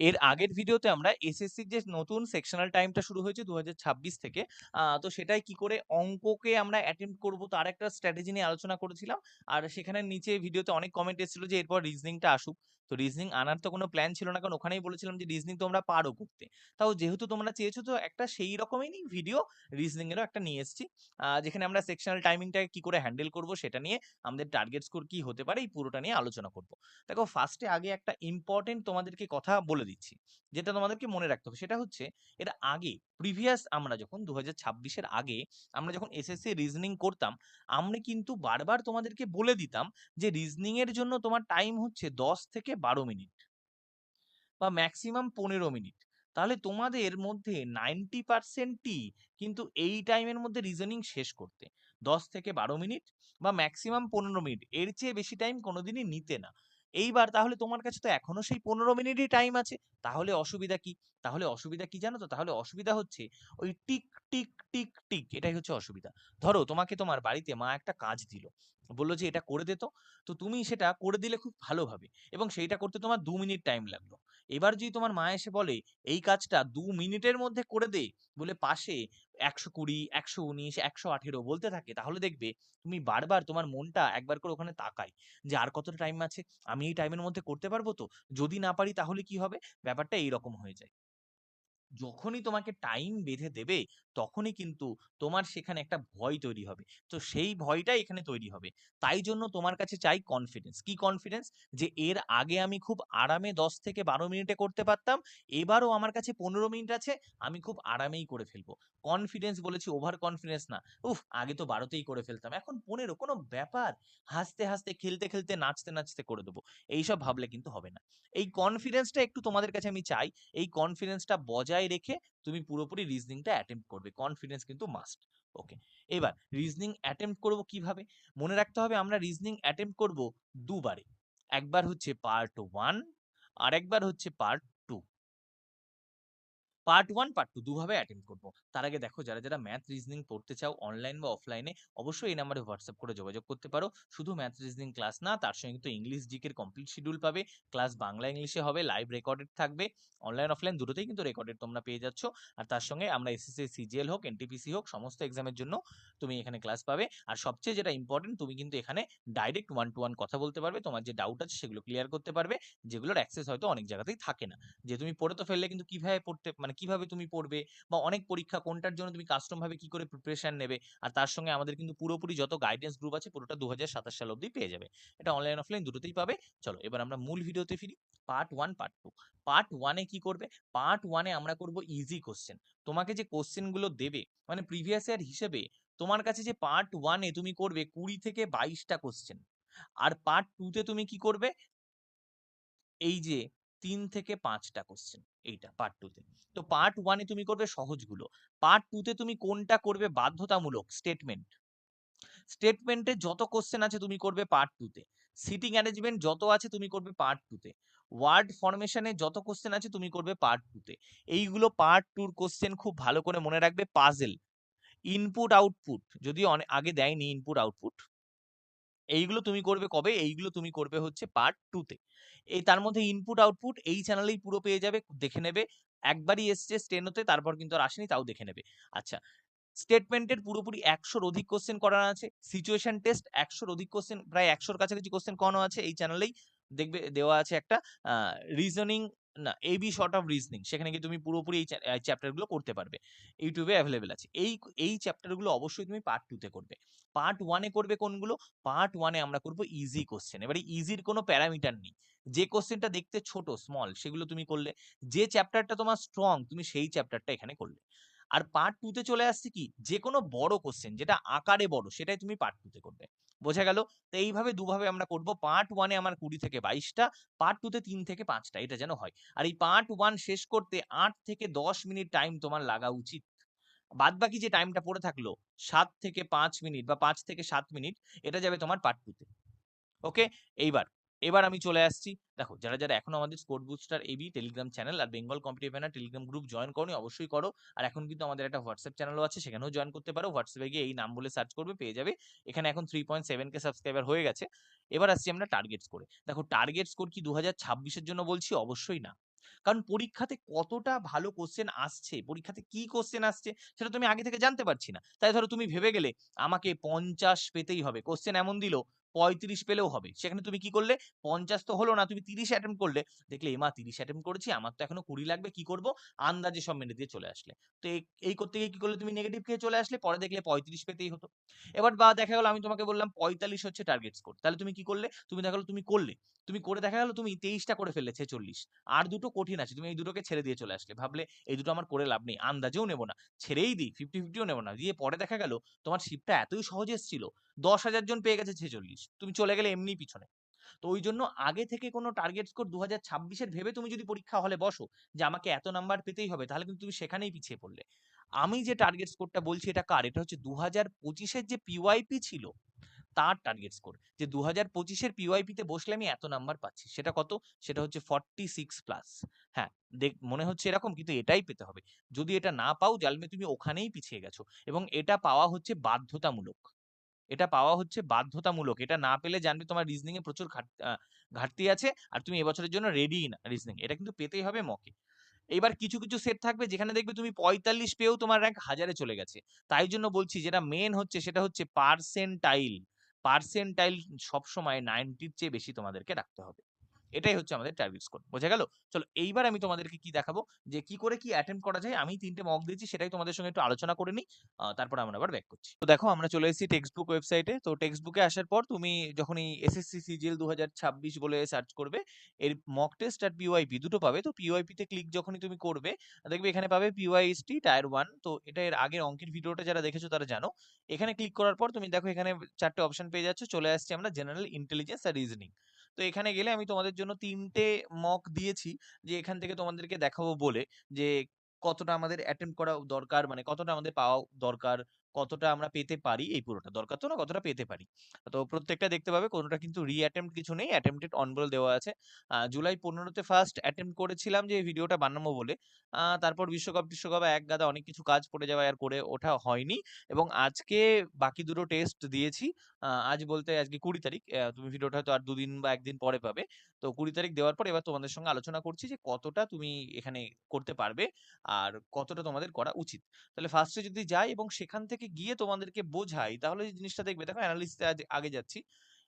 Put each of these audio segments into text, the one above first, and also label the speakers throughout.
Speaker 1: এর আগের ভিডিওতে আমরা এসএসসির যে নতুন সেকশনাল টাইমটা শুরু হয়েছে 2026 থেকে, তো সেটাই কি করে অঙ্ককে আমরা অ্যাটেম্প্ট করব তার একটা স্ট্র্যাটেজি নিয়ে আলোচনা করেছিলাম। আর সেখানে নিচে ভিডিওতে অনেক কমেন্ট এসেছিল যে এরপর রিজনিংটা আসুক। তো রিজনিং আনার তো কোনো প্ল্যান ছিল না, কারণ ওখানেই বলেছিলাম যে রিজনিং তোমরা পারো করতে। তাও যেহেতু তোমরা চেয়েছো, তো একটা সেই রকমেরই ভিডিও রিজনিং এরও একটা নিয়ে এসেছি, যেখানে আমরা সেকশনাল টাইমিংটাকে কি করে হ্যান্ডেল করব সেটা নিয়ে, আমাদের টার্গেট স্কোর কি হতে পারে এই পুরোটা নিয়ে আলোচনা করব। দেখো, ফার্স্টে আগে একটা ইম্পর্টেন্ট তোমাদেরকে কথা বলে দিচ্ছি, যেটা তোমাদেরকে মনে রাখতে হবে। সেটা হচ্ছে, এর আগে প্রিভিয়াস আমরা যখন 2026-এর আগে আমরা যখন এসএসসি রিজনিং করতাম, আমরা কিন্তু বারবার তোমাদেরকে বলে দিতাম যে রিজনিং এর জন্য তোমার টাইম হচ্ছে 10 থেকে 12 মিনিট বা ম্যাক্সিমাম 15 মিনিট। তাহলে তোমাদের মধ্যে 90%ই কিন্তু এই টাইমের মধ্যে রিজনিং শেষ করতে, 10 থেকে 12 মিনিট বা ম্যাক্সিমাম 15 মিনিট, এর চেয়ে বেশি টাইম কোনোদিনই নিতে না। এইবার তাহলে তোমার কাছে তো এখনো সেই 15 মিনিটই টাইম আছে। তাহলে অসুবিধা কি? তাহলে অসুবিধা কি জানো তো? তাহলে অসুবিধা হচ্ছে ওই টিক টিক টিক টিক, এটাই হচ্ছে অসুবিধা। ধরো তোমাকে তোমার বাড়িতে মা একটা কাজ দিল, বললো যে এটা করে দে তো। তো তুমি সেটা করে দিলে খুব ভালোভাবে, এবং সেইটা করতে তোমার 2 মিনিট টাইম লাগলো। এবার যদি তোমার মা এসে বলে এই কাজটা 2 মিনিটের মধ্যে করে দে, বলে পাশে 120, 119, 118 বলতে থাকে, তাহলে দেখবে তুমি বারবার তোমার মনটা একবার করে ওখানে তাকায় যে আর কতটা টাইম আছে, আমি এই টাইমের মধ্যে করতে পারবো তো, যদি না পারি তাহলে কি হবে। ব্যাপারটা এইরকম হয়ে যায়। যখনই তোমাকে টাইম বেঁধে দেবে, তখনই কিন্তু তোমার সেখানে একটা ভয় তৈরি হবে। তো সেই ভয়টাই এখানে তৈরি হবে। তাই জন্য তোমার কাছে চাই কনফিডেন্স। কি কনফিডেন্স? যে এর আগে আমি খুব আরামে 10 থেকে 12 মিনিটে করতে পারতাম, এবারও আমার কাছে 15 মিনিট আছে, আমি খুব আরামেই করে ফেলবো। কনফিডেন্স বলেছি, ওভার কনফিডেন্স না। উফ, আগে তো 12 তেই করে ফেলতাম, এখন 15, কোনো ব্যাপার, হাসতে হাসতে খেলতে খেলতে নাচতে নাচতে করে দেবো। এইসব ভাবলে কিন্তু হবে না। এই কনফিডেন্সটা একটু তোমাদের কাছে আমি চাই। এই কনফিডেন্সটা বজায় রেখে তুমি পুরোপুরি রিজনিংটা অ্যাটেম্প্ট করবে। কনফিডেন্স কিন্তু মাস্ট। ওকে, এবার রিজনিং অ্যাটেম্প্ট করব কিভাবে? মনে রাখতে হবে, আমরা রিজনিং অ্যাটেম্প্ট করব দুবারে। একবার হচ্ছে পার্ট 1, আর একবার হচ্ছে পার্ট 2। পার্ট 1, পার্ট 2 দুভাবে অ্যাটেম্প্ট করব। তার আগে দেখো, যারা যারা ম্যাথ রিজনিং পড়তে চাও অনলাইন বা অফলাইনে, অবশ্যই এই নাম্বারে হোয়াটসঅ্যাপ করে যোগাযোগ করতে পারো। শুধু ম্যাথ রিজনিং ক্লাস না, তার সঙ্গে কিন্তু ইংলিশ জিকের কমপ্লিট শিডিউল পাবে। ক্লাস বাংলা ইংলিশে হবে, লাইভ রেকর্ডেড থাকবে। অনলাইন অফলাইন দুটোতেই কিন্তু রেকর্ডেড তোমরা পেয়ে যাচ্ছ। আর তার সঙ্গে আমরা এসএসসি সিজিএল হোক, এনটিপিসি হোক, সমস্ত এক্সামের জন্য তুমি এখানে ক্লাস পাবে। আর সবচেয়ে যেটা ইম্পর্টেন্ট, তুমি কিন্তু এখানে ডাইরেক্ট 1 to 1 কথা বলতে পারবে। তোমার যে ডাউট আছে সেগুলো ক্লিয়ার করতে পারবে, যেগুলোর অ্যাক্সেস হয়তো অনেক জায়গাতেই থাকে না। যে তুমি পড়ে তো ফেললে, কিন্তু কিভাবে পড়তে, মানে কিভাবে তুমি পড়বে, বা অনেক পরীক্ষা কোনটার জন্য তুমি কাস্টম ভাবে কি করে প্রিপারেশন নেবে। আর তার সঙ্গে আমাদের কিন্তু পুরোপুরি যত গাইডেন্স গ্রুপ আছে, পুরোটা 2027 সাল অবধি পেয়ে যাবে। এটা অনলাইন অফলাইন দুটোতেই পাবে। চলো এবার আমরা মূল ভিডিওতে ফিরি। Part 1, part 2। পার্ট 1-এ কি করবে? পার্ট 1-এ আমরা করব ইজি কোশ্চেন। তোমাকে যে কোশ্চেন গুলো দেবে, মানে প্রিভিয়াস ইয়ার হিসেবে, তোমার কাছে যে পার্ট 1-এ তুমি করবে 20 থেকে 22টা কোশ্চেন, আর পার্ট 2-তে তুমি কি করবে, এই যে 3 থেকে 5টা কোশ্চেন, এইটা পার্ট 2-তে। তো পার্ট 1-এ তুমি করবে সহজগুলো, পার্ট 2-তে তুমি কোনটা করবে বাধ্যতামূলক, স্টেটমেন্ট। স্টেটমেন্টে যত কোশ্চেন আছে তুমি করবে পার্ট 2-তে। সিটিং অ্যারেঞ্জমেন্ট যত আছে তুমি করবে পার্ট 2-তে। ওয়ার্ড ফরমেশনে যত কোশ্চেন আছে তুমি করবে পার্ট 2-তে। এইগুলো পার্ট 2-র কোশ্চেন, খুব ভালো করে মনে রাখবে। পাজল, ইনপুট আউটপুট, যদিও আগে দেয়নি ইনপুট আউটপুট, এইগুলো তুমি করবে কবে? এইগুলো তুমি করবে হচ্ছে পার্ট 2-তে। এই তার মধ্যে ইনপুট আউটপুট এই চ্যানেলেই পুরো পেয়ে যাবে, দেখে নেবে। একবারই এসছে স্টেনোতে, তারপর কিন্তু আর আসেনি, তাও দেখে নেবে। আচ্ছা, স্টেটমেন্টের পুরোপুরি 100-র অধিক কোশ্চেন করানো আছে। সিচুয়েশন টেস্ট 100-র অধিক কোশ্চেন, প্রায় 100-র কাছাকাছি কোশ্চেন করানো আছে এই চ্যানেলেই। দেখবে দেওয়া আছে একটা রিজনিং, না এবি শর্ট অফ রিজনিং, সেখানে গিয়ে তুমি পুরোপুরি এই চ্যাপ্টার গুলো করতে পারবে। ইউটিউবে অ্যাভেলেবেল আছে। এই চ্যাপ্টার গুলো অবশ্যই তুমি পার্ট 2-তে করবে। পার্ট 1-এ করবে কোনগুলো? পার্ট 1-এ আমরা করব ইজি কোশ্চেন। এবারে ইজির কোনো প্যারামিটার নেই। যে কোশ্চেনটা দেখতে ছোট, স্মল, সেগুলো তুমি করলে। যে চ্যাপ্টারটা তোমার স্ট্রং, তুমি সেই চ্যাপ্টারটা এখানে করলে। আর পার্ট 2-তে চলে আসছে কি, যে কোনো বড় কোশ্চেন যেটা আকারে বড়, সেটাই তুমি পার্ট 2-তে করবে। বোঝা গেল? তো এইভাবে দুভাবে আমরা করব। পার্ট 1-এ আমার 20 থেকে 22টা, পার্ট 2-তে 3 থেকে 5টা, এটা যেন হয়। আর এই পার্ট 1 শেষ করতে 8 থেকে 10 মিনিট টাইম তোমার লাগা উচিত। বাদবাকি যে টাইমটা পড়ে থাকলো, 7 থেকে 5 মিনিট বা 5 থেকে 7 মিনিট, এটা যাবে তোমার পার্ট 2-তে। ওকে, এইবার এবার আমি চলে আসছি। দেখো, যারা যারা এখনো আমাদের sport booster AB telegram channel আর Bengal competitive banner telegram group join করনি, অবশ্যই করো। আর এখন কিন্তু আমাদের একটা হোয়াটসঅ্যাপ চ্যানেলও আছে, সেখানেও জয়েন করতে পারো। হোয়াটসঅ্যাপে গিয়ে এই নাম বলে সার্চ করবে, পেয়ে যাবে। এখানে এখন 3.7K সাবস্ক্রাইবার হয়ে গেছে। এবার আসছি আমরা টার্গেট স্কোরে। দেখো, টার্গেট স্কোর কি 2026-এর জন্য বলছি? অবশ্যই না। কারণ পরীক্ষাতে কতটা ভালো কোয়েশ্চেন আসছে, পরীক্ষাতে কি কোয়েশ্চেন আসছে সেটা তুমি আগে থেকে জানতে পারছি না। তাই ধরো তুমি ভেবে গেলে আমাকে ৫০ পেতেই হবে। কোয়েশ্চেন এমন দিল ৩৫ পেলেও হবে। সেখানে তুমি কি করলে? ৫০ তো হলো না, তুমি ৩০ অ্যাটেম্প্ট করলে। দেখলে এমা ৩০ অ্যাটেম্প্ট করেছি, আমার তো এখনো ২০ লাগবে, কি করব? আন্দাজে সব মেরে দিয়ে চলে আসলে। তো এই করতে গিয়ে কি করলে? তুমি নেগেটিভ খেয়ে চলে আসলে। পরে দেখলে ৩৫ পেতেই হতো। এবার বা দেখা গেল আমি তোমাকে বললাম ৪৫ হচ্ছে টার্গেট স্কোর। তাহলে তুমি কি করলে? তুমি দেখা গেল তুমি করলে। তুমি করে দেখা গেল তুমি ২৩ টা করে ফেললে ৪৬। আর দুটো কঠিন আছে। তুমি এই দুটোকে ছেড়ে দিয়ে চলে আসলে। ভাবলে এই দুটো আমার করে লাভ নেই। আন্দাজেও নেব না। ছেড়েই দিই। 50-50 ও নেব না। দিয়ে পরে দেখা গেল তোমার শিটটা এতই সহজ এসছিল, ১০,০০০ জন পেয়ে গেছে ৪৬। তুমি চলে গেলে এমনিই পিছনে। তো ঐজন্য আগে থেকে কোনো টার্গেট স্কোর ২০২৬ এর ভেবে তুমি যদি পরীক্ষা হলে বসো যে আমাকে এত নাম্বার পেতেই হবে, তাহলে কিন্তু তুমি সেখানেই পিছিয়ে পড়লে। আমি যে টার্গেট স্কোরটা বলছি এটা কার? এটা হচ্ছে ২০২৫ এর যে পিওয়াইপি ছিল তার টার্গেট স্কোর। যে ২০২৫ এর পিওয়াইপি তে বসলে আমি এত নাম্বার পাচ্ছি। সেটা কত? সেটা হচ্ছে 46 প্লাস। হ্যাঁ, মনে হচ্ছে এরকম, কিন্তু এটাই পেতে হবে। যদি এটা না পাও জানবে তুমি ওখানেই পিছিয়ে গেছো। এবং এটা পাওয়া হচ্ছে বাধ্যতামূলক। এটা পাওয়া হচ্ছে বাধ্যতামূলক। এটা না পেলে জানবে তোমার রিজনিং এ প্রচুর ঘাটতি আছে। আর তুমি এবছরের জন্য রেডিই না রিজনিং। এটা কিন্তু পেতেই হবে মকে। এইবার কিছু সেট থাকবে যেখানে দেখবে তুমি ৪৫ পেয়েও তোমার র‍্যাংক ১০০০ এ চলে গেছে। তাই জন্য বলছি যেটা মেইন হচ্ছে সেটা হচ্ছে পার্সেন্টাইল। পার্সেন্টাইল সবসময় ৯০ র চেয়ে বেশি তোমাদেরকে রাখতে হবে। এটাই হচ্ছে আমাদের টার্গেট স্কোর। বোঝা গেল? চলো এইবার আমি তোমাদেরকে কি দেখাবো যে কি করে কি অ্যাটেম্প্ট করা যায়। আমি ৩ টে মক দিয়েছি সেটাই তোমাদের সঙ্গে একটু আলোচনা করে নিই। তারপর আমরা আবার ব্যাক করছি। তো দেখো আমরা চলে এসেছি টেক্সট বুক ওয়েবসাইটে। তো টেক্সট বুকে আসার পর তুমি যখন এই এসএসসি সিজিএল ২০২৬ বলে সার্চ করবে, এর মক টেস্ট আর পিওয়াইপি দুটো পাবে। তো পিওয়াইপি তে ক্লিক যখনই তুমি করবে, দেখবে এখানে পাবে পিওয়াইএসটি টায়ার 1। তো এটা এর আগের অঙ্কের ভিডিওটা যারা দেখেছো তারা জানো। এখানে ক্লিক করার পর তুমি দেখো এখানে ৪ টে অপশন পেয়ে যাচ্ছ। চলে আসছি আমরা জেনারেল ইন্টেলিজেন্স আর রিজনিং। তো এখানে গেলে আমি তোমাদের জন্য ৩ টে মক দিয়েছি যে এখান থেকে তোমাদেরকে দেখাবো বলে যে কতটা আমাদের অ্যাটেম্প্ট করা দরকার, মানে কতটা আমাদের পাওয়া দরকার, কতটা আমরা পেতে পারি, এই পুরোটা দরকার তো না, কতটা পেতে পারি। তো প্রত্যেকটা দেখতে পাবে, কোনোটা কিন্তু রি-অ্যাটেম্প্ট কিছু নেই, অ্যাটেম্প্টেড অন বলে দেওয়া আছে। জুলাই ১৫ তে ফার্স্ট অ্যাটেম্প্ট করেছিলাম যে এই ভিডিওটা বানাবো বলে। তারপর বিশ্বকাপ এক গাদা অনেক কিছু কাজ পড়ে যাওয়ায় আর করে ওঠা হয়নি। এবং আজকে বাকি দুটো টেস্ট দিয়েছি। আজ বলতে আজকে ২০ তারিখ। তুমি ভিডিওটা হয়তো আর ২ দিন বা ১ দিন পরে পাবে। তো ২০ তারিখ দেওয়ার পর এবার তোমাদের সঙ্গে আলোচনা করছি যে কতটা তুমি এখানে করতে পারবে আর কতটা তোমাদের করা উচিত। তাহলে ফার্স্টে যদি যাই এবং সেখান থেকে গিয়ে তোমাদেরকে বোঝাই, তাহলে এই জিনিসটা দেখবে, দেখো অ্যানালিসিসে আগে যাচ্ছি।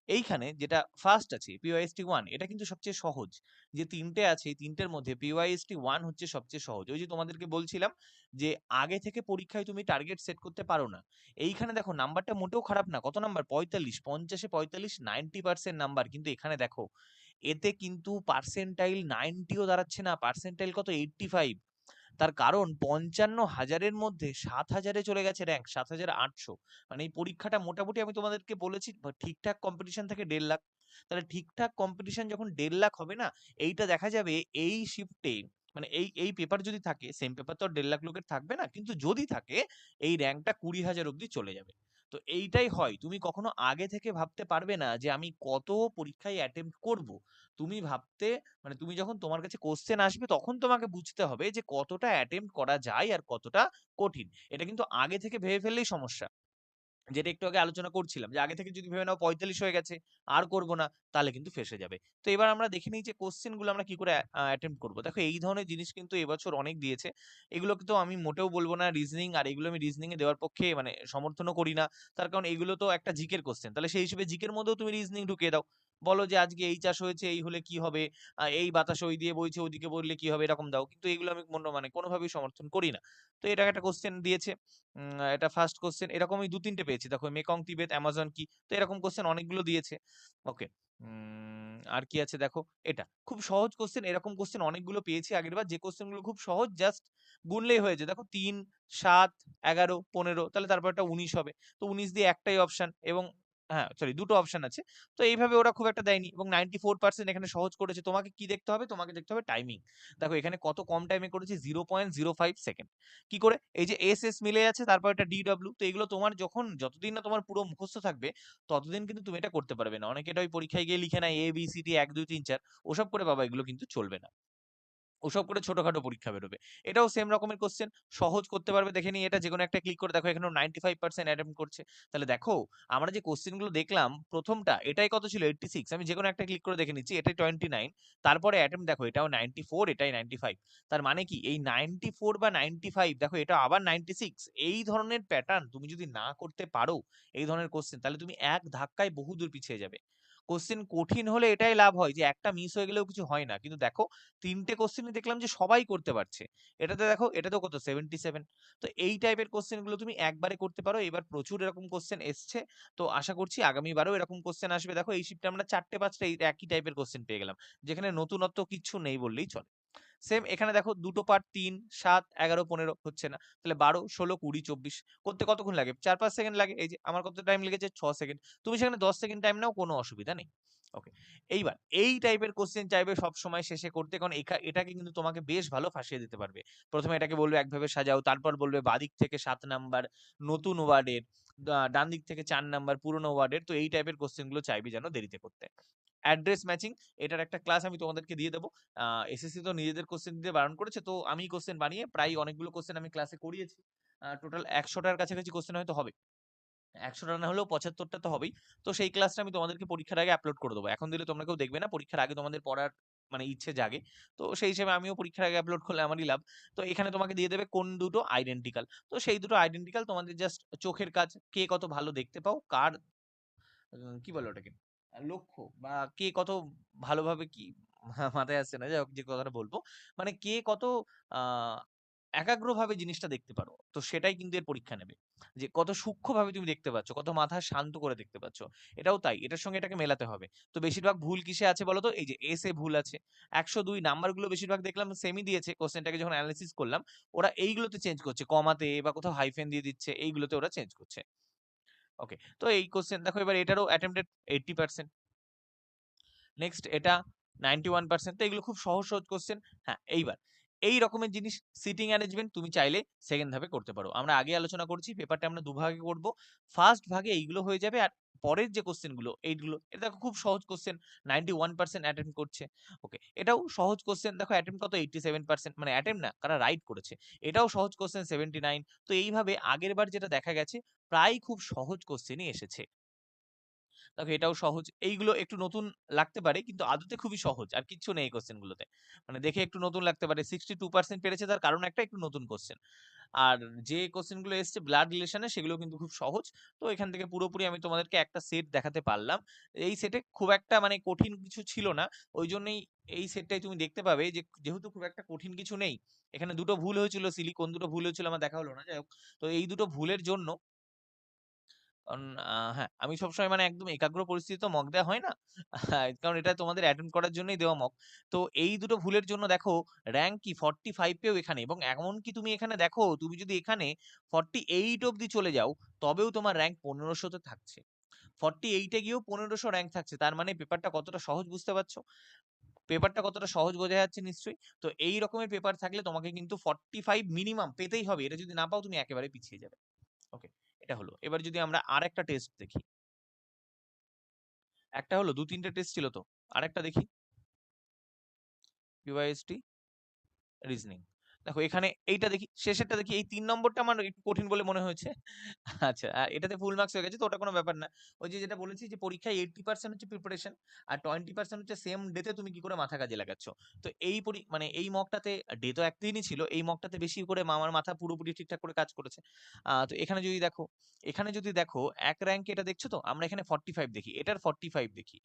Speaker 1: এইখানে যেটা ফার্স্ট আছে PYST 1, এটা কিন্তু সবচেয়ে সহজ। যে ৩ টে আছে এই ৩ টের মধ্যে PYST 1 হচ্ছে সবচেয়ে সহজ। ওই যে তোমাদেরকে বলছিলাম যে আগে থেকে পরীক্ষায় তুমি টার্গেট সেট করতে পারো না। এইখানে দেখো নাম্বারটা মোটেও খারাপ না। কত নাম্বার? ৪৫। ৫০ এ ৪৫ ৯০% নাম্বার। কিন্তু এখানে দেখো এতে কিন্তু পার্সেন্টাইল ৯০ ও দাঁড়াচ্ছে না। পার্সেন্টাইল কত? ৮৫। তার কারণ ৫৫,০০০ এর মধ্যে ৭,০০০ এ চলে গেছে র‍্যাংক, ৭,৮০০। মানে এই পরীক্ষাটা মোটামুটি আমি তোমাদেরকে বলেছি ঠিকঠাক কম্পিটিশন থেকে ১.৫ লাখ। তাহলে ঠিকঠাক কম্পিটিশন যখন ১.৫ লাখ হবে না, এইটা দেখা যাবে এই শিফটে, মানে এই পেপার যদি থাকে, সেম পেপার তো আর ১.৫ লাখ লোকের থাকবে না। কিন্তু যদি থাকে এই র‍্যাংকটা ২০,০০০ অব্দি চলে যাবে। তো এইটাই হয়। তুমি কখনো আগে থেকে ভাবতে পারবে না যে আমি কত পরীক্ষায় অ্যাটেম্প্ট করব। তুমি ভাবতে, মানে তুমি যখন তোমার কাছে কোয়েশ্চেন আসবে তখন তোমাকে বুঝতে হবে যে কতটা অ্যাটেম্প্ট করা যায় আর কতটা কঠিন। এটা কিন্তু আগে থেকে ভেবে ফেললেই সমস্যা। যেটা একটু আগে আলোচনা করছিলাম যে আগে থেকে যদি ভেবে নাও ৪৫ হয়ে গেছে, আর করব না, তাহলে কিন্তু ফেঁসে যাবে। তো এবার আমরা দেখে নিই যে কোয়েশ্চেন গুলো আমরা কি করে অ্যাটেম্প্ট করব। দেখো এই ধরনের জিনিস কিন্তু এবছর অনেক দিয়েছে। এগুলোকে তো আমি মোটেও বলব না রিজনিং, আর এগুলো আমি রিজনিং এ দেওয়ার পক্ষে মানে সমর্থনও করি না। তার কারণ এগুলো তো একটা জিকের কোয়েশ্চেন। তাহলে সেই হিসেবে জিকের মধ্যেও তুমি রিজনিং ঢুকিয়ে দাও। বলো যে আজকে এই চাষ হয়েছে, এই হলে কি হবে? এই বাতাস ওই দিয়ে বইছে, ওদিকে বললে কি হবে? এরকম দাও। কিন্তু এগুলো আমি মানে কোনোভাবেই সমর্থন করি না। তো এটা একটা কোয়েশ্চেন দিয়েছে। এটা ফার্স্ট কোয়েশ্চেন এরকমই ২-৩ টে পেয়েছি। দেখো মেকং, তিবেত, অ্যামাজন কি? তো এরকম কোয়েশ্চেন অনেকগুলো দিয়েছে। ওকে। আর কি আছে দেখো, এটা খুব সহজ কোয়েশ্চেন। এরকম কোয়েশ্চেন অনেকগুলো পেয়েছি আগেরবার, যে কোয়েশ্চেন গুলো খুব সহজ, জাস্ট গুনলেই হয়ে যায়। দেখো ৩, ৭, ১১, ১৫, তাহলে তারপরটা ১৯ হবে। তো ১৯ দিয়ে একটাই অপশন, এবং হ্যাঁ, সরি, দুটো অপশন আছে। তো এইভাবে ওরা খুব একটা দেয়নি এবং 94% এখানে সহজ করেছে। তোমাকে কি দেখতে হবে? তোমাকে দেখতে হবে টাইমিং। দেখো এখানে কত কম টাইমে করেছে, 0.05 সেকেন্ড। কি করে? এই যে এস, এস মিলে যাচ্ছে, তারপর একটা DW। তো এগুলো তোমার যতদিন না তোমার পুরো মুখস্থ থাকবে, ততদিন কিন্তু তুমি এটা করতে পারবে না। অনেকে এটা ওই পরীক্ষায় গিয়ে লিখে নেয় ABCD ১ ২ ৩ ৪, ওসব করে বাবা এগুলো কিন্তু চলবে না। ওসব করে ছোটখাটো পরীক্ষা বেরোবে। এটাও সেম রকমের কোয়েশ্চেন, সহজ করতে পারবে দেখে নিই এটা যেকোনো একটা ক্লিক করে দেখো এখানেও 95% অ্যাটেম্প্ট করছে। তাহলে দেখো আমরা যে কোয়েশ্চেন গুলো দেখলাম প্রথমটা এটাই কত ছিল 86, আমি যেকোনো একটা ক্লিক করে দেখে নিচ্ছি এটাই 29, তারপরে অ্যাটেম্প্ট দেখো এটাও 94, এটাই 95। তার মানে কি এই 94 বা 95 দেখো এটা আবার 96, এই ধরনের প্যাটার্ন তুমি যদি না করতে পারো এই ধরনের কোয়েশ্চেন, তাহলে তুমি এক ধাক্কায় বহুদূর পিছিয়ে যাবে। কোয়েশ্চেন কঠিন হলে এটাই লাভ হয় যে একটা মিস হয়ে গেলেও কিছু হয় না, কিন্তু দেখো ৩ টে কোশ্চেনই দেখলাম যে সবাই করতে পারছে। এটাতে দেখো এটাতেও কত 77। তো এই টাইপের কোশ্চেন গুলো তুমি একবারে করতে পারো। এবার প্রচুর এরকম কোশ্চেন এসছে। তো আশা করছি আগামীবারও এরকম কোশ্চেন আসবে। দেখো এই শিফটে আমরা ৪টে ৫টা এই একই টাইপের কোশ্চেন পেয়ে গেলাম। যেখানে নতুনত্ব কিচ্ছু নেই বললেই চলে। সেম এখানে দেখো দুটো পার্ট ৩, ৭, ১১, ১৫ হচ্ছে না। তাহলে ১২, ১৬, ২০, ২৪ করতে কতক্ষণ লাগে? ৪-৫ সেকেন্ড লাগে। এই যে আমার কত টাইম লেগেছে? ৬ সেকেন্ড। তুমি সেখানে ১০ সেকেন্ড টাইম নাও, কোনো অসুবিধা নেই। ওকে। এইবার এই টাইপের কোশ্চেন চাইবে সবসময় শেষে করতে, কারণ এটাকে কিন্তু তোমাকে বেশ ভালো ফাঁসিয়ে দিতে পারবে। ১ম এ এটাকে বলবে একভাবে সাজাও, তারপর বলবে বাঁদিক থেকে ৭ নাম্বার নতুন ওয়ার্ডের, ডান দিক থেকে ৪ নাম্বার পুরনো ওয়ার্ডের। তো এই টাইপের কোশ্চেন গুলো চাইবে যেন দেরিতে করতে। অ্যাড্রেস ম্যাচিং, এটার একটা ক্লাস আমি তোমাদেরকে দিয়ে দেব। এসএসসি তো নিজেদের কোশ্চেন দিতে বারণ করেছে, তো আমি কোশ্চেন বানিয়ে প্রায় অনেকগুলো কোশ্চেন আমি ক্লাসে করিয়েছি। টোটাল ১০০টার কাছাকাছি কোশ্চেন হয়তো হবে। ১০০টা না হলেও ৭৫টা তো হবেই। তো সেই ক্লাসটা আমি তোমাদেরকে পরীক্ষার আগে আপলোড করে দেবো। এখন দিলে তোমরা কেউ দেখবে না। পরীক্ষার আগে তোমাদের পড়ার মানে ইচ্ছে জাগে। তো সেই হিসেবে আমিও পরীক্ষার আগে আপলোড করলে আমারই লাভ। তো এখানে তোমাকে দিয়ে দেবে কোন দুটো আইডেন্টিক্যাল। তো সেই দুটো আইডেন্টিক্যাল তোমাদের জাস্ট চোখের কাজ, কে কত ভালো দেখতে পাও, কার কি বলে ওটাকে? লক্ষ্য বা কে কত ভালোভাবে কি মাথায় আসছে না। যাই হোক যে কথাটা বলব। মানে কে কত আ একাগ্রভাবে জিনিসটা দেখতে পারো। তো সেটাই কিন্তু এর পরীক্ষা নেবে। যে কত সূক্ষ্মভাবে তুমি দেখতে পাচ্ছ, কত মাথা শান্ত করে দেখতে পাচ্ছ। এটাও তাই। এটার সঙ্গে এটাকে মেলাতে হবে। তো বেশিরভাগ ভুল কিসে আছে বলো তো? এই যে এস এ ভুল আছে। ১০২ নাম্বারগুলো বেশিরভাগ দেখলাম সেমই দিয়েছে। কোয়েশ্চেনটাকে যখন এনালাইসিস করলাম, ওরা এইগুলোতে চেঞ্জ করছে। কমাতে বা কোথাও হাইফেন দিয়ে দিচ্ছে। এইগুলোতে ওরা চেঞ্জ করছে। ওকে। তো এই কোয়েশ্চেন দেখো এবার এটারও অ্যাটেম্পটেড 80%। নেক্সট এটা 91%। তো এগুলো খুব সহজ সহজ কোশ্চেন। হ্যাঁ, এইবার এই রকমের জিনিস সিটিং অ্যারেঞ্জমেন্ট তুমি চাইলে সেকেন্ড ধাপে করতে পারো। আমরা আগে আলোচনা করেছি পেপারটা আমরা দুভাগে করব। ফার্স্ট ভাগে এইগুলো হয়ে যাবে, আর পরের যে কোশ্চেন গুলো এইগুলো এটা দেখো খুব সহজ কোশ্চেন, 91% অ্যাটেম্প করছে। ওকে, এটাও সহজ কোশ্চেন, দেখো অ্যাটেম্প কত 87%, মানে অ্যাটেম্প না কারা রাইট করেছে। এটাও সহজ কোশ্চেন 79। তো এইভাবে আগের বার যেটা দেখা গেছে প্রায় খুব সহজ কোশ্চেনই এসেছে। দেখো এটাও সহজ। এইগুলো একটু নতুন লাগতে পারে কিন্তু আদতে খুবই সহজ। আর কিচ্ছু নেই এই কোয়েশ্চেন গুলোতে। মানে দেখে একটু নতুন লাগতে পারে। 62% পেরেছে তার কারণ একটা একটু নতুন কোয়েশ্চেন। আর যে কোয়েশ্চেন গুলো এসছে ব্লাড রিলেশন এ সেগুলো কিন্তু খুব সহজ। তো এখান থেকে পুরোপুরি আমি তোমাদেরকে একটা সেট দেখাতে পারলাম। এই সেটে খুব একটা মানে কঠিন কিছু ছিল না। ওইজন্যই এই সেটটাই তুমি দেখতে পাবে যে যেহেতু খুব একটা কঠিন কিছু নেই। এখানে দুটো ভুল হয়েছিল সিলি, কোন দুটো ভুল হয়েছিল আমার দেখা হলো না। যাই হোক। তো এই দুটো ভুলের জন্য কারণ হ্যাঁ, আমি সবসময় মানে একদম একাগ্র পরিস্থিতিতে মক দেওয়া হয় না। কারণ এটা তোমাদের অ্যাটেন্ড করার জন্যই দেওয়া মক। তো এই দুটো ভুলের জন্য দেখো র‍্যাংক কি 45 পেও এখানে, এবং এমনকি তুমি এখানে দেখো তুমি যদি এখানে 48 অব্দি চলে যাও তবেও তোমার র‍্যাংক 1500 তে থাকছে। 48 এ গিয়েও 1500 র‍্যাংক থাকছে। তার মানে পেপারটা কতটা সহজ বুঝতে পারছো? পেপারটা কতটা সহজ বোঝা যাচ্ছে নিশ্চয়ই। তো এই রকমের পেপার থাকলে তোমাকে কিন্তু 45 মিনিমাম পেতেই হবে। এটা যদি না পাও তুমি একেবারে পিছিয়ে যাবে। ওকে, এটা হলো। এবার যদি আমরা আরেকটা টেস্ট দেখি। একটা হলো ২-৩ টে টেস্ট ছিল তো। আরেকটা দেখি। PYST reasoning. দেখো এখানে এইটা দেখি, শেষেরটা দেখি। এই ৩ নম্বরটা আমার একটু কঠিন বলে মনে হয়েছে। আচ্ছা, এটাতে ফুল মার্কস হয়ে গেছে তো ওটা কোনো ব্যাপার না। ওই যে যেটা বলেছি যে পরীক্ষায় 80% হচ্ছে প্রিপারেশন আর 20% হচ্ছে সেম ডে তে তুমি কি করে মাথা কাজে লাগাচ্ছ। তো এই মানে এই মকটাতে ডে তো একদিনই ছিল। এই মকটাতে বেশি করে আমার মাথা পুরোপুরি ঠিকঠাক করে কাজ করেছে। তো এখানে যদি দেখো ১ র‍্যাংক এটা দেখছো তো? আমরা এখানে 45 দেখি। এটার 45 দেখি।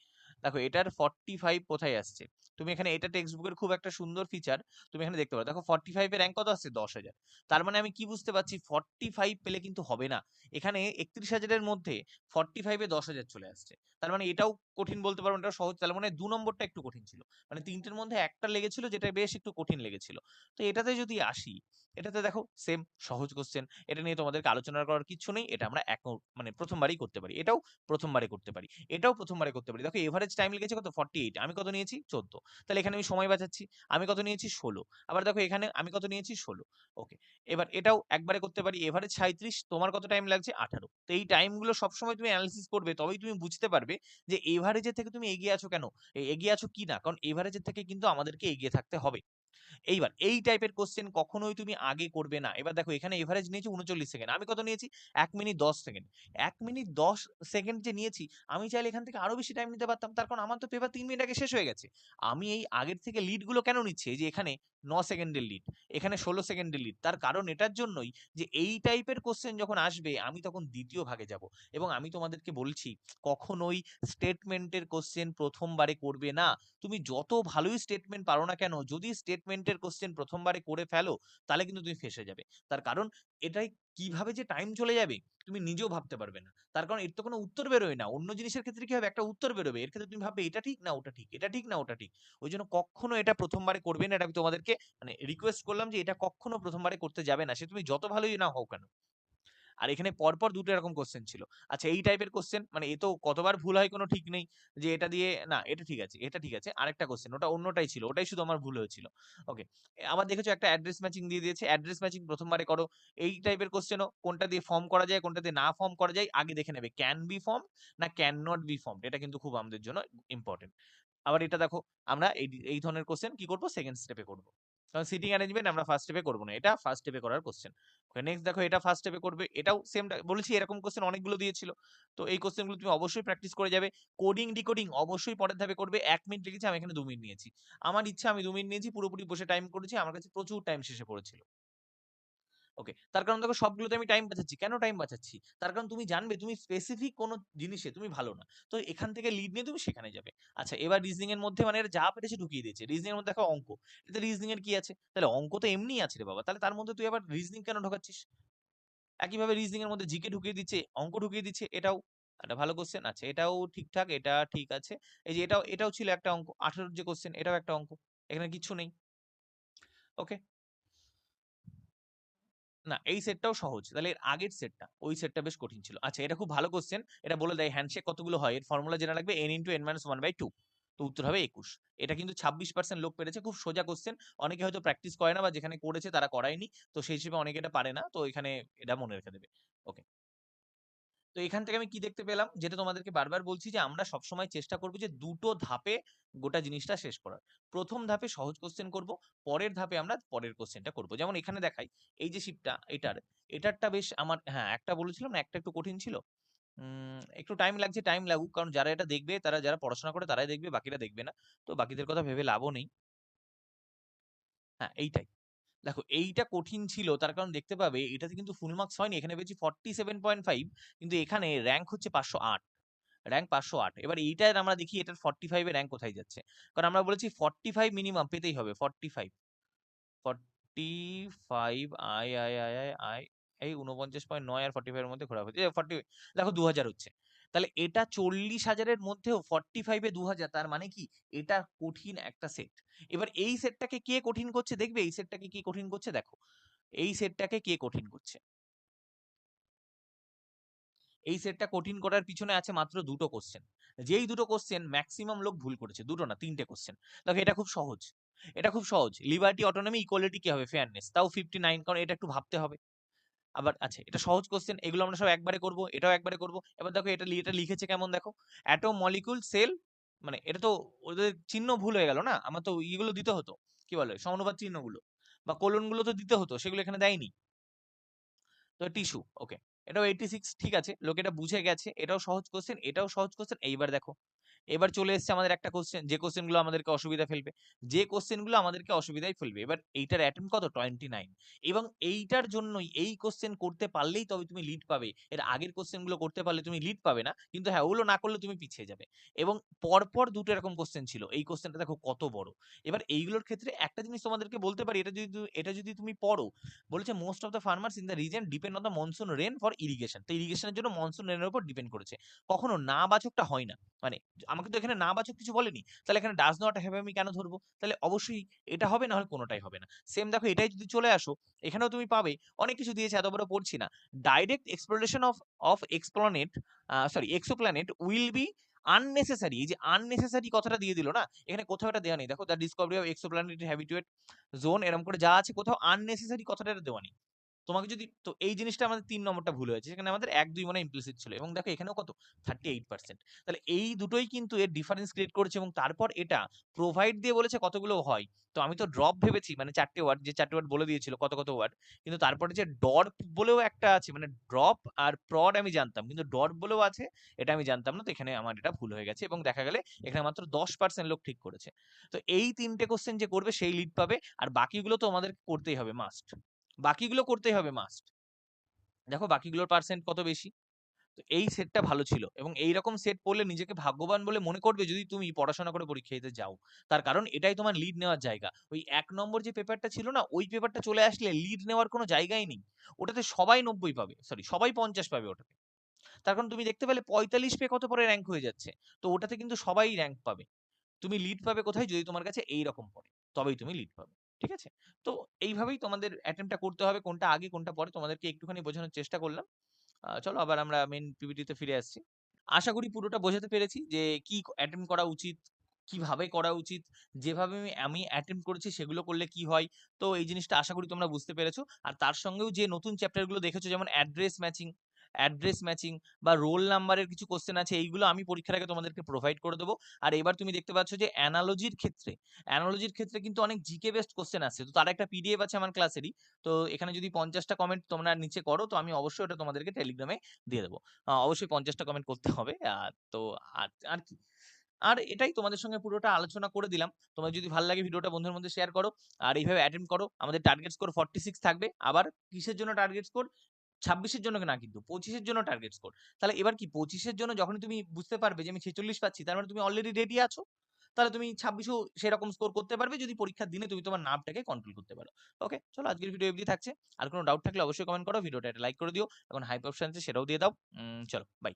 Speaker 1: দেখো এটার 45 কোথায় আসছে? তুমি এখানে এটা টেক্সট বুকের খুব একটা সুন্দর ফিচার। তুমি এখানে দেখতে পারো। দেখো 45 এর র‍্যাংক কত আসছে? ১০,০০০। তার মানে আমি কি বুঝতে পারছি 45 পেলে কিন্তু হবে না। এখানে ৩১,০০০ এর মধ্যে 45 এ ১০,০০০ চলে আসছে। তার মানে এটাও কঠিন বলতে পারো না, এটাও সহজ। তার মানে ২ নম্বরটা একটু কঠিন ছিল। মানে ৩ টের মধ্যে একটা লেগেছিল যেটা বেশ একটু কঠিন লেগেছিল। তো এটাতে যদি আসি, এটাতে দেখো সেম সহজ কোয়েশ্চেন। এটা নিয়ে তোমাদেরকে আলোচনা করার কিচ্ছু নেই। এটা আমরা মানে প্রথমবারই করতে পারি। এটাও প্রথমবারে করতে পারি। এটাও প্রথমবারে করতে পারি। দেখো এভারেজ টাইম লেগেছে কত? 48। আমি কত নিয়েছি? ১৪। তাহলে এখানে আমি সময় বাঁচাচ্ছি। আমি কত নিয়েছি? ১৬। আবার দেখো এখানে আমি কত নিয়েছি? ১৬। ওকে। এবার এটাও একবারে করতে পারি। এভারেজ ৩৭, তোমার কত টাইম লাগছে? ১৮। তো এই টাইমগুলো সবসময় তুমি এনালাইসিস করবে, তবেই তুমি বুঝতে পারবে যে এভারেজের থেকে তুমি এগিয়ে আছো কেন? এগিয়ে আছো কি না? কারণ এভারেজের থেকে কিন্তু আমাদেরকে এগিয়ে থাকতে হবে। এইবার এই টাইপের কোশ্চেন কখনোই তুমি আগে করবে না। এবার দেখো এখানে এভারেজ নিয়েছি 39 সেকেন্ড, আমি কত নিয়েছি 1 মিনিট 10 সেকেন্ড। 1 মিনিট 10 সেকেন্ড যে নিয়েছি, আমি চাইলে এখান থেকে আরো বেশি টাইম নিতে পারতাম, তার কারণ আমার তো পেপার 3 মিনিট আগে শেষ হয়ে গেছে। আমি এই আগের থেকে লিড গুলো কেন নিচ্ছি, এই যে এখানে 9 সেকেন্ডের লিড, এখানে 16 সেকেন্ডের লিড, তার কারণ এটার জন্যই যে এই টাইপের কোশ্চেন যখন আসবে আমি তখন দ্বিতীয় ভাগে যাব। এবং আমি তোমাদেরকে বলছি কখনোই স্টেটমেন্টের কোশ্চেন প্রথমবারে করবে না। তুমি যত ভালোই স্টেটমেন্ট পারো না কেন, যদি স্টেটমেন্টের কোশ্চেন প্রথমবারে করে ফেলো তাহলে কিন্তু তুমি ফেসে যাবে। তার কারণ এটাই কিভাবে যে টাইম চলে যাবে তুমি নিজেও ভাবতে পারবে না। তার কারণ এর তো কোনো উত্তর বেরোয় না। অন্য জিনিসের ক্ষেত্রে কি হবে, একটা উত্তর বেরোবে, এর ক্ষেত্রে তুমি ভাববে এটা ঠিক না ওটা ঠিক, এটা ঠিক না ওটা ঠিক। ওই জন্য কখনো এটা প্রথমবারে করবে না, এটা আমি তোমাদেরকে মানে রিকোয়েস্ট করলাম যে এটা কখনো প্রথমবারে করতে যাবে না, সে তুমি যত ভালোই না হও কেন। আর এখানে পরপর দুটো এরকম কোশ্চেন ছিল। আচ্ছা এই টাইপের কোশ্চেন মানে এ তো কতবার ভুল হয় কোনো ঠিক নেই, যে এটা দিয়ে না এটা ঠিক আছে, এটা ঠিক আছে, আরেকটা কোশ্চেন ওটা অন্যটাই ছিল, ওটাই শুধু আমার ভুল হয়েছিল। ওকে, আবার দেখেছো একটা অ্যাড্রেস ম্যাচিং দিয়ে দিয়েছে, অ্যাড্রেস ম্যাচিং প্রথমবারে করো। এই টাইপের কোশ্চেনও কোনটা দিয়ে ফর্ম করা যায় কোনটা দিয়ে না ফর্ম করা যায় আগে দেখে নেবে, ক্যান বি ফর্ম না ক্যান নট বি ফর্ম, এটা কিন্তু খুব আমাদের জন্য ইম্পর্টেন্ট। আবার এটা দেখো আমরা এই ধরনের কোশ্চেন কি করব, সেকেন্ড স্টেপে করব, কারণ সিটিং অ্যারেঞ্জমেন্ট আমরা ফার্স্ট স্টেপে করব না, এটা ফার্স্ট স্টেপে করার কোশ্চেন। ওকে নেক্সট দেখো এটা ফার্স্ট স্টেপে করবে, এটাও সেম বলেছি, এরকম কোশ্চেন অনেকগুলো দিয়েছিল। তো এই কোশ্চেনগুলো তুমি অবশ্যই প্র্যাকটিস করে যাবে। কোডিং ডিকোডিং অবশ্যই পরের ধাপে করবে। 1 মিনিট লিখেছি, আমি এখানে 2 মিনিট নিয়েছি। আমার ইচ্ছা আমি 2 মিনিট নিয়েছি, পুরোপুরি বসে টাইম করেছি, আমার কাছে প্রচুর টাইম শেষে পড়েছিল। ওকে, তার কারণ দেখো সবগুলোতে আমি টাইম বাঁচাচ্ছি। কেন টাইম বাঁচাচ্ছি? তার কারণ তুমি জানবে তুমি স্পেসিফিক কোন জিনিসে তুমি ভালো না। তো এখান থেকে লিড নিয়ে তুমি সেখানে যাবে। আচ্ছা এবার রিজনিং এর মধ্যে মানে এরা যা পেরেছে ঢুকিয়ে দিয়েছে। রিজনিং এর মধ্যে দেখো অঙ্ক। এতে রিজনিং এর কি আছে? তাহলে অঙ্ক তো এমনিই আছে রে বাবা। তাহলে তার মধ্যে তুই আবার রিজনিং কেন ঢোকাচ্ছিস? একইভাবে রিজনিং এর মধ্যে জিকে ঢুকিয়ে দিচ্ছে, অঙ্ক ঢুকিয়ে দিচ্ছে, এটাও একটা ভালো কোশ্চেন। আচ্ছা এটাও ঠিকঠাক, এটা ঠিক আছে। এই যে এটাও ছিল একটা অঙ্ক। 18 যে কোশ্চেন এটাও একটা অঙ্ক। এখানে কিচ্ছু নেই। ওকে? না এই সেটটাও সহজ। তাহলে এর আগের সেটটা, ওই সেটটা বেশ কঠিন ছিল। আচ্ছা এটা খুব ভালো কোশ্চেন। এটা বলে দেয় হ্যান্ডশেক কতগুলো হয়। এর ফর্মুলা জেনে রাখবে n * n-1/2। তো উত্তর হবে 21। এটা কিন্তু 26% লোক পেরেছে। খুব সোজা কোশ্চেন। অনেকে হয়তো প্র্যাকটিস করে না বা যেখানে করেছে তারা করায়নি। তো সেই হিসেবে অনেকে এটা পারে না। তো এখানে এটা মনে রেখে দেবে। ওকে। তো এখান থেকে আমি কি দেখতে পেলাম, যেটা তোমাদেরকে বারবার বলছি যে আমরা সবসময় চেষ্টা করবো যে দুটো ধাপে গোটা জিনিসটা শেষ করার। প্রথম ধাপে সহজ কোশ্চেন করব, পরের ধাপে আমরা পরের কোশ্চেনটা করব। যেমন এখানে দেখাই এই যে শিপটা এটারটা বেশ আমার, হ্যাঁ একটা বলেছিলাম না একটা একটু কঠিন ছিল। একটু টাইম লাগছে, টাইম লাগুক, কারণ যারা এটা দেখবে তারা যারা পড়াশোনা করে তারাই দেখবে, বাকিরা দেখবে না। তো বাকিদের কথা ভেবে লাভও নেই। হ্যাঁ এইটাই। দেখো এইটা কঠিন ছিল, তার কারণ দেখতে পাবে এটাতে কিন্তু ফুল মার্কস হয়নি, এখানে পেয়েছি 47.5, কিন্তু এখানে র্যাঙ্ক হচ্ছে 508, র্যাঙ্ক 508। এবার এইটার আমরা দেখি এটার 45 এ র্যাঙ্ক কোথায় যাচ্ছে, কারণ আমরা বলেছি 45 মিনিমাম পেতেই হবে, 45 45 I I I I I এই 49.9 আর 45 এর মধ্যে ঘোরাঘুরি, 40 দেখো 2000 হচ্ছে। তাহলে এটা 40,000 এর মধ্যেও 45 এ 2000, তার মানে কি এটা কঠিন একটা সেট। এবার এই সেটটাকে কে কঠিন করছে দেখবে, এই সেটটাকে কি কঠিন করছে দেখো, এই সেটটাকে কে কঠিন করছে। এই সেটটা কঠিন করার পিছনে আছে মাত্র দুটো কোশ্চেন, যেই দুটো কোশ্চেন ম্যাক্সিমাম লোক ভুল করেছে, দুটো না তিনটে কোশ্চেন। দেখো এটা খুব সহজ, এটা খুব সহজ, লিবার্টি অটোনমি ইকুয়ালিটি কি হবে, ফেয়ারনেস, তাও 59, কারণ এটা একটু ভাবতে হবে। আবার আচ্ছা এটা সহজ কোশ্চেন, এগুলো আমরা সব একবারে করব, এটাও একবারে করব। এবার দেখো এটা লিখেছে কেমন দেখো, অ্যাটম মলিকুল সেল, মানে এটা তো ওদের চিহ্ন ভুল হয়ে গেল না, আমার তো ইগুলো দিতে হতো, কি বলে সমানুপাত চিহ্নগুলো বা কোলন গুলো তো দিতে হতো, সেগুলো এখানে দেয়নি। তো টিস্যু, ওকে, এটাও 86, ঠিক আছে, লোক এটা বুঝে গেছে, এটাও সহজ কোশ্চেন, এটাও সহজ কোশ্চেন। এইবার দেখো এবার চলে এসেছে আমাদের একটা কোশ্চেন, যে কোশ্চেন গুলো আমাদেরকে অসুবিধা ফেলবে, যে কোশ্চেন গুলো আমাদেরকে অসুবিধায় ফেলবে। এবার এইটার অ্যাটেম্প কত 29, এবং এইটার জন্যই এই কোশ্চেন করতে পারলেই তবে তুমি লিড পাবে। এর আগের কোশ্চেন গুলো করতে পারলে তুমি লিড পাবে না, কিন্তু হ্যাঁ ওগুলো না করলে তুমি পিছিয়ে যাবে। এবং পরপর দুটো এরকম কোশ্চেন ছিল, এই কোশ্চেনটা দেখো কত বড়। এবার এইগুলোর ক্ষেত্রে একটা জিনিস তোমাদেরকে বলতে পারি, এটা যদি তুমি পড়ো, বলেছে most of the farmers in the region depend on the monsoon rain for irrigation. তো ইরিগেশনের জন্য মনসুন রেনের উপর ডিপেন্ড করেছে। কখনো না বাচকটা হয় না, মানে আমাকে তো এখানে না বাচক কিছু বলেনি, তাহলে এখানে ডাজ নট হ্যাভ আমি কেন ধরবো, তাহলে অবশ্যই এটা হবে, না হলে কোনোটাই হবে না। সেম দেখো এটাই যদি চলে আসো, এখানেও তুমি পাবে অনেক কিছু দিয়েছে, এত বড় পড়ছি না। Direct exploration of explanet, sorry exoplanet will be unnecessary. এই যে আননেসেসারি কথাটা দিয়ে দিল না, এখানে কোথাও এটা দেওয়া নেই, দেখো the Discovery of exoplanet habitat zone এরকম করে যা আছে, কোথাও আননেসেসারি কথাটা দেওয়া নেই। তোমাকে যদি তো এই জিনিসটা আমাদের ৩ নম্বরটা ভুল হয়েছে। সেখানে আমাদের ১, ২ মনে হয় ইমপ্লিসিট ছিল এবং দেখো এখানেও কত 38%। তাহলে এই দুটোই কিন্তু এর ডিফারেন্স ক্রিয়েট করেছে এবং তারপর এটা প্রোভাইড দিয়ে বলেছে কতগুলো হয়। তো আমি তো ড্রপ ভেবেছি মানে ৪ টে ওয়ার্ড, যে ৪ টে ওয়ার্ড বলে দিয়েছিল কত ওয়ার্ড। কিন্তু তারপরে যে ডর্প বলেও একটা আছে, মানে ড্রপ আর প্রড আমি জানতাম, কিন্তু ডর্প বলেও আছে এটা আমি জানতাম না। তো এখানে আমার এটা ভুল হয়ে গেছে এবং দেখা গেলে এখানে মাত্র 10% লোক ঠিক করেছে। তো এই ৩ টে কোশ্চেন যে করবে সেই লিড পাবে, আর বাকিগুলো তো আমাদের করতেই হবে মাস্ট। বাকিগুলো করতেই হবে মাস্ট। দেখো বাকিগুলোর পার্সেন্ট কত বেশি। তো এই সেটটা ভালো ছিল এবং এইরকম সেট পড়লে নিজেকে ভাগ্যবান বলে মনে করবে যদি তুমি পড়াশোনা করে পরীক্ষা দিতে যাও। তার কারণ এটাই তোমার লিড নেওয়ার জায়গা। ওই ১ নম্বর যে পেপারটা ছিল না, ওই পেপারটা চলে আসলে লিড নেওয়ার কোনো জায়গাই নেই। ওটাতে সবাই ৯০ পাবে, সরি সবাই ৫০ পাবে ওটাতে। তার কারণ তুমি দেখতে পেলে ৪৫ পেয়ে কত পরে র‍্যাংক হয়ে যাচ্ছে। তো ওটাতে কিন্তু সবাই র‍্যাংক পাবে। তুমি লিড পাবে কোথায়? যদি তোমার কাছে এইরকম পড়ে, তবেই তুমি লিড পাবে। ঠিক আছে? তো এইভাবেই তোমাদের অ্যাটেম্প্টটা করতে হবে। কোনটা আগে কোনটা পরে তোমাদেরকে একটুখানি বোঝানোর চেষ্টা করলাম। চলো আবার আমরা মেইন পিপিটিতে ফিরে আসছি। আশা করি পুরোটা বোঝাতে পেরেছি যে কি অ্যাটেম্প্ট করা উচিত, কিভাবে করা উচিত, যেভাবে আমি আমি অ্যাটেম্প্ট করেছি সেগুলো করলে কি হয়। তো এই জিনিসটা আশা করি তোমরা বুঝতে পেরেছো। আর তার সঙ্গেও যে নতুন চ্যাপ্টার গুলো দেখেছো, যেমন অ্যাড্রেস ম্যাচিং বা রোল নাম্বারের কিছু কোয়েশ্চেন আছে, এইগুলো আমি পরীক্ষার আগে তোমাদেরকে প্রোভাইড করে দেবো। আর এবার তুমি দেখতে পাচ্ছ যে অ্যানালজির ক্ষেত্রে কিন্তু অনেক জিকে বেসড কোয়েশ্চেন আসছে। তো তার একটা পিডিএফ আছে আমার ক্লাসেরই। তো এখানে যদি ৫০টা কমেন্ট তোমরা নিচে করো, তো আমি অবশ্যই ওটা তোমাদেরকে টেলিগ্রামে দিয়ে দেবো। অবশ্যই ৫০টা কমেন্ট করতে হবে। তো আর আর কি? আর এটাই তোমাদের সঙ্গে পুরোটা আলোচনা করে দিলাম। তোমার যদি ভালো লাগে ভিডিওটা বন্ধুদের মধ্যে শেয়ার করো। আর এইভাবে অ্যাটেম্প্ট করো। আমাদের টার্গেট স্কোর 46 থাকবে। আবার কিসের জন্য টার্গেট স্কোর? ২৬ এর জন্য না কিন্তু ২৫ এর জন্য টার্গেট স্কোর। তাহলে এবার কি ২৫ এর জন্য যখনই তুমি বুঝতে পারবে যে আমি ৪৬ পাচ্ছি, তার মানে তুমি অলরেডি রেডি আছো। তাহলে তুমি ২৬ এও সেরকম স্কোর করতে পারবে যদি পরীক্ষার দিনে তুমি তোমার নার্ভটাকে কন্ট্রোল করতে পারো। ওকে, চলো আজকের ভিডিও অবধি থাকছে। আর কোনো ডাউট থাকলে অবশ্যই কমেন্ট করো। ভিডিওটা একটা লাইক করে দিও। এখন হাইপ অপশন আছে সেটাও দিয়ে দাও। চলো বাই।